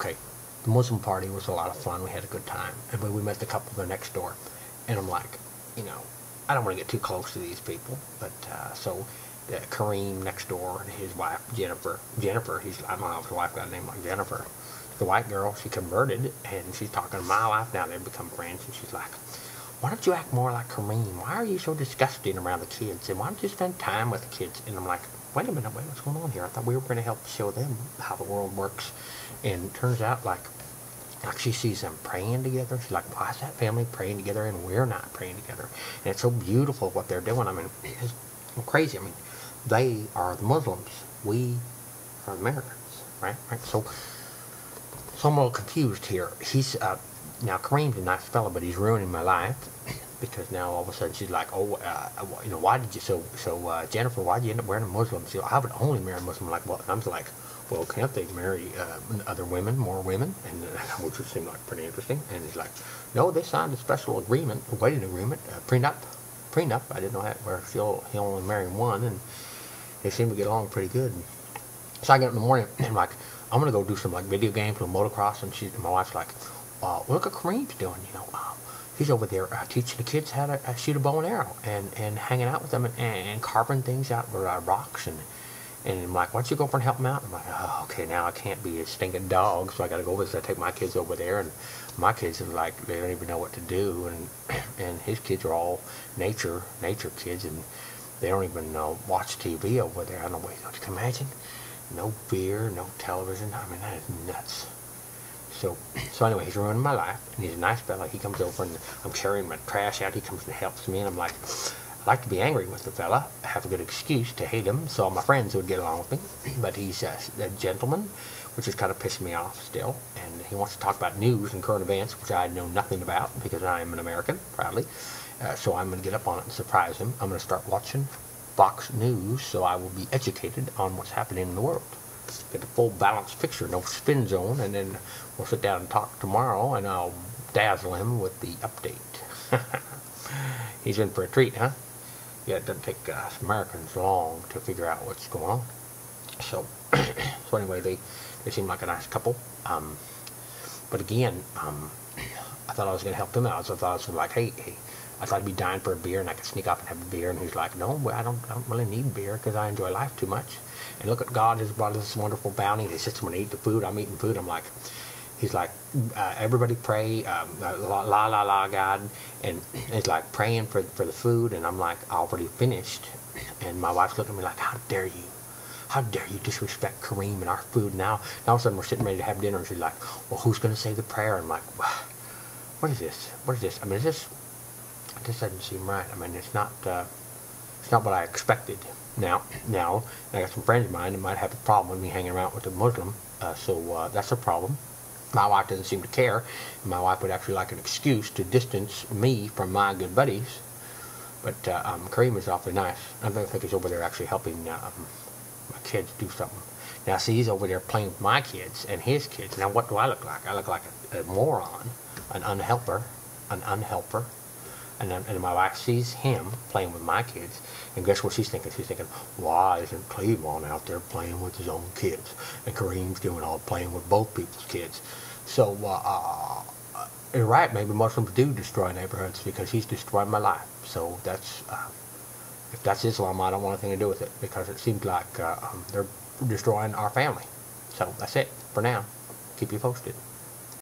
okay, the Muslim party was a lot of fun. We had a good time. And we met the couple the next door. And I'm like, you know, I don't want to get too close to these people. But, so Kareem next door and his wife, Jennifer, I don't know if his wife got a name like Jennifer. The white girl, she converted, and she's talking to my wife now. They've become friends, and she's like, why don't you act more like Kareem? Why are you so disgusting around the kids? And why don't you spend time with the kids? And I'm like, wait a minute, what's going on here? I thought we were going to help show them how the world works. And it turns out, like she sees them praying together. She's like, why is that family praying together and we're not praying together? And it's so beautiful what they're doing. I mean, it's crazy. I mean, they are the Muslims. We are the Americans, right? So I'm a little confused here. He's, now Kareem's a nice fellow, but he's ruining my life. Because now all of a sudden she's like, oh, you know, why did you, Jennifer, why did you end up wearing a Muslim? So I would only marry a Muslim. Like, well, and I'm like, well, can't they marry other women, more women? And which would seem like pretty interesting. And he's like, no, they signed a special agreement, a wedding agreement, prenup. I didn't know that, where he only married one, and they seem to get along pretty good. So I get up in the morning and I'm like, I'm gonna go do some like video games with motocross, and my wife's like, look at Kareem's doing, you know. He's over there teaching the kids how to shoot a bow and arrow, and hanging out with them, and carving things out with rocks, and I'm like, why don't you go over and help him out? I'm like, oh, okay, now I can't be a stinking dog, so I gotta go over there. So I take my kids over there, and my kids are like, they don't even know what to do, and his kids are all nature kids, and they don't even watch TV over there. I don't know, wait, you can imagine? No beer, no television. I mean, that is nuts. So anyway, he's ruining my life, and he's a nice fella. He comes over, and I'm carrying my trash out. He comes and helps me, and I'm like, I like to be angry with the fella, have a good excuse to hate him, so my friends would get along with me. But he's a gentleman, which is kind of pissing me off still, and he wants to talk about news and current events, which I know nothing about, because I am an American, proudly. So I'm going to get up on it and surprise him. I'm going to start watching Fox News, so I will be educated on what's happening in the world. Get a full balanced picture, no spin zone, and then we'll sit down and talk tomorrow, and I'll dazzle him with the update. He's in for a treat, huh? Yeah, it doesn't take us Americans long to figure out what's going on. So anyway, they seem like a nice couple. But again, I thought I was going to help him out, so I thought I was like, hey, I thought he'd be dying for a beer, and I could sneak off and have a beer, and he's like, no, I don't really need beer, because I enjoy life too much. And look at God has brought us this wonderful bounty. He sits when I eat the food, I'm eating food. I'm like, he's like, everybody pray, la la la God. And he's like praying for the food, and I'm like, already finished. And my wife's looking at me like, how dare you? How dare you disrespect Kareem and our food now? Now all of a sudden we're sitting ready to have dinner, and she's like, well, who's going to say the prayer? And I'm like, what is this? What is this? I mean, this doesn't seem right. I mean, it's not what I expected. Now, I got some friends of mine that might have a problem with me hanging around with a Muslim, so that's a problem. My wife doesn't seem to care. My wife would actually like an excuse to distance me from my good buddies. But Kareem is awfully nice. I don't think he's over there actually helping my kids do something. Now, see, he's over there playing with my kids and his kids. Now, what do I look like? I look like a moron, an unhelper. And my wife sees him playing with my kids, and guess what she's thinking? She's thinking, why isn't Cleveland out there playing with his own kids? And Kareem's doing all playing with both people's kids. So, you're right, maybe Muslims do destroy neighborhoods, because he's destroying my life. So that's, if that's Islam, I don't want anything to do with it, because it seems like they're destroying our family. So that's it for now. Keep you posted.